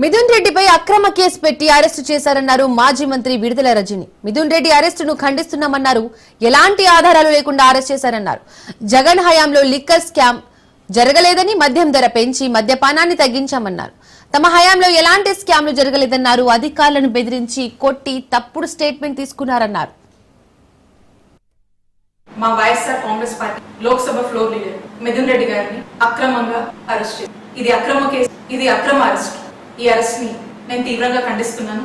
మిథున్ రెడ్డిపై అక్రమ కేసు పెట్టి అరెస్టు చేశారన్నారు మాజీ మంత్రి విడుదల రజని. మిథున్ రెడ్డి అరెస్టును ఖండిస్తున్నామన్నారు. ఎలాంటి ఆధారాలు లేకుండా అరెస్ట్ చేశారన్నారు. జగన్ హయాంలో లిక్కర్ స్కామ్ జరగలేదని, మద్యం ధర పెంచి మద్యపానాన్ని తగ్గించామన్నారు. తమ హయాంలో ఎలాంటి స్కామ్లు జరగలేదన్నారు. అధికారులను బెదిరించి కొట్టి తప్పుడు స్టేట్మెంట్ తీసుకున్నారన్నారు. మా YSR Congress party Lok Sabha floor leader Mithun Reddy గారిని అక్రమంగా అరెస్ట్ చేశారు. ఇది అక్రమ కేసు, ఇది అక్రమ అరెస్ట్. ఈ అరెస్ట్ ని నేను తీవ్రంగా ఖండిస్తున్నాను.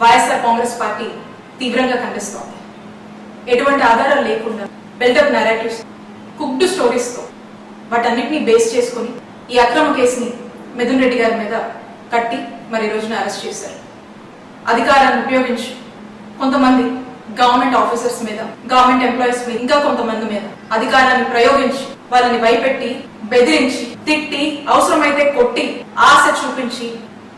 వైఎస్ఆర్ కాంగ్రెస్ పార్టీ తీవ్రంగా ఖండిస్తోంది. ఎటువంటి ఆధారాలు లేకుండా బిల్డప్ నారేటివ్స్, కుక్డ్ స్టోరీస్ తో వాటన్నిటిని బేస్ చేసుకుని ఈ అక్రమ కేసుని మిథున్ రెడ్డి గారి మీద కట్టి మరి రోజున అరెస్ట్ చేశారు. అధికారాన్ని ఉపయోగించి కొంతమంది గవర్నమెంట్ ఆఫీసర్స్ మీద, గవర్నమెంట్ ఎంప్లాయీస్ మీద, ఇంకా కొంతమంది మీద అధికారాన్ని ప్రయోగించి వాళ్ళని భయపెట్టి, బెదిరించి, తిట్టి, అవసరమైతే కొట్టి, ఆశ చూపించి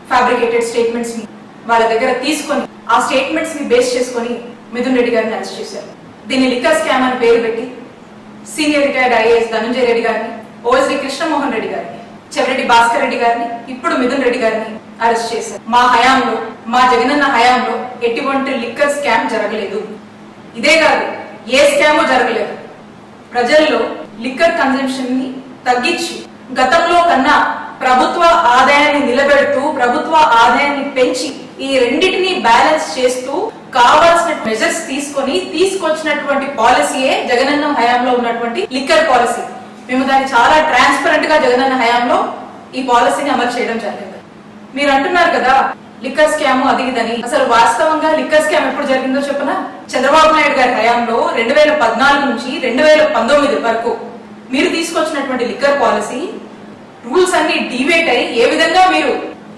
ఫ్యాబ్రికేటెడ్ స్టేట్మెంట్స్ ని వాళ్ళ దగ్గర తీసుకొని ఆ స్టేట్మెంట్స్ ని బేస్ చేసుకొని మిథున్ రెడ్డి గారిని అరెస్ట్ చేశారు. దీన్ని లిక్కర్ స్కామ్ అని పేరు పెట్టి senior retired IAS Dhananjaya Reddy గారిని, ఓఎస్డి కృష్ణమోహన్ రెడ్డి గారిని, చెవిరెడ్డి భాస్కర్ రెడ్డి గారిని, ఇప్పుడు మిథున్ రెడ్డి గారిని అరెస్ట్ చేశారు. మా హయాంలో, మా జగనన్న హయాంలో ఎటువంటి లిక్కర్ స్కామ్ జరగలేదు. ఇదే కాదు, ఏ స్కామ్ జరగలేదు. ప్రజల్లో లిక్కర్ కన్జంప్షన్ ని తగ్గించి గతంలో కన్నా ప్రభుత్వ ఆదాయాన్ని నిలబెడుతూ, ప్రభుత్వ ఆదాయాన్ని పెంచి ఈ రెండింటిని బ్యాలెన్స్ చేస్తూ కావాల్సిన మెజర్స్ తీసుకొచ్చినటువంటి పాలసీయే జగనన్న హయాంలో ఉన్నటువంటి లిక్కర్ పాలసీ. మేము దాన్ని చాలా ట్రాన్స్పరెంట్ గా జగనన్న హయాంలో ఈ పాలసీని అమలు చేయడం జరిగింది. మీరు అంటున్నారు కదా లిక్కర్ స్కామ్ అది ఇదని. అసలు వాస్తవంగా లిక్కర్ స్కామ్ ఎప్పుడు జరిగిందో చెప్పనా? చంద్రబాబు నాయుడు గారి హయాంలో 2014 నుంచి 2019 వరకు మీరు తీసుకొచ్చినటువంటి లిక్కర్ పాలసీ రూల్స్ అన్ని డివేట్ అయ్యి ఏ విధంగా మీరు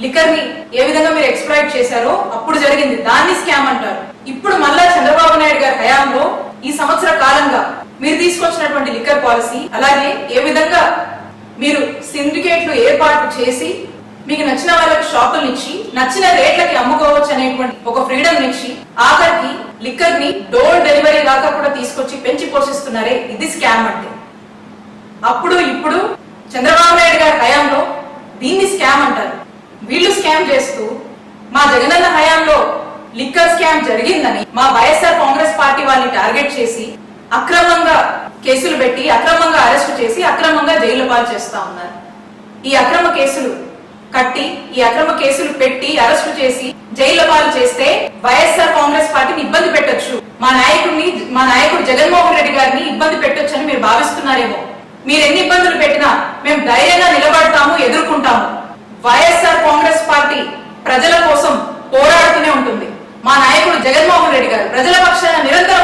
లిక్కర్ ని ఏ విధంగా మీరు ఎక్స్ప్లాయిట్ చేశారో అప్పుడు జరిగింది. దాన్ని స్కామ్ అంటారు. ఇప్పుడు మళ్ళా చంద్రబాబు నాయుడు గారి హయాంలో ఈ సంవత్సర కాలంగా మీరు తీసుకొచ్చినటువంటి లిక్కర్ పాలసీ, అలాగే ఏ విధంగా మీరు సిండికేట్లు ఏర్పాటు చేసి మీకు నచ్చిన వాళ్ళకి షాపులు ఇచ్చి నచ్చిన రేట్లకి అమ్ముకోవచ్చు అనేటువంటి ఒక ఫ్రీడమ్ ఇచ్చి ఆఖరికి లిక్కర్ ని డోర్ డెలివరీ దాకా కూడా తీసుకొచ్చి పెంచి పోషిస్తున్నారే, ఇది స్కామ్ అంటే. అప్పుడు ఇప్పుడు చంద్రబాబు నాయుడు గారి హయాంలో దీన్ని స్కామ్ అంటారు. వీళ్ళు స్కామ్ చేస్తూ మా జగనన్న హయాంలో లిక్కర్ స్కామ్ జరిగిందని మా వైఎస్ఆర్ కాంగ్రెస్ పార్టీ వాళ్ళని టార్గెట్ చేసి అక్రమంగా కేసులు పెట్టి, అక్రమంగా అరెస్టు చేసి, అక్రమంగా జైలు పాలు చేస్తా ఉన్నారు. ఈ అక్రమ కేసులు కట్టి, ఈ అక్రమ కేసులు పెట్టి అరెస్టు చేసి జైలు పాలు చేస్తే వైఎస్ఆర్ కాంగ్రెస్ పార్టీని ఇబ్బంది పెట్టొచ్చు, మా నాయకుడు జగన్మోహన్ రెడ్డి గారిని ఇబ్బంది పెట్టొచ్చు అని మీరు భావిస్తున్నారేమో. మీరు ఎన్ని ఇబ్బందులు పెట్టినా మేము ధైర్యంగా నిలబడతాము, ఎదుర్కొంటాము. వైఎస్ఆర్ కాంగ్రెస్ పార్టీ ప్రజల కోసం పోరాడుతూనే ఉంటుంది. మా నాయకుడు జగన్మోహన్ రెడ్డి గారు ప్రజల పక్షాన నిరంతరం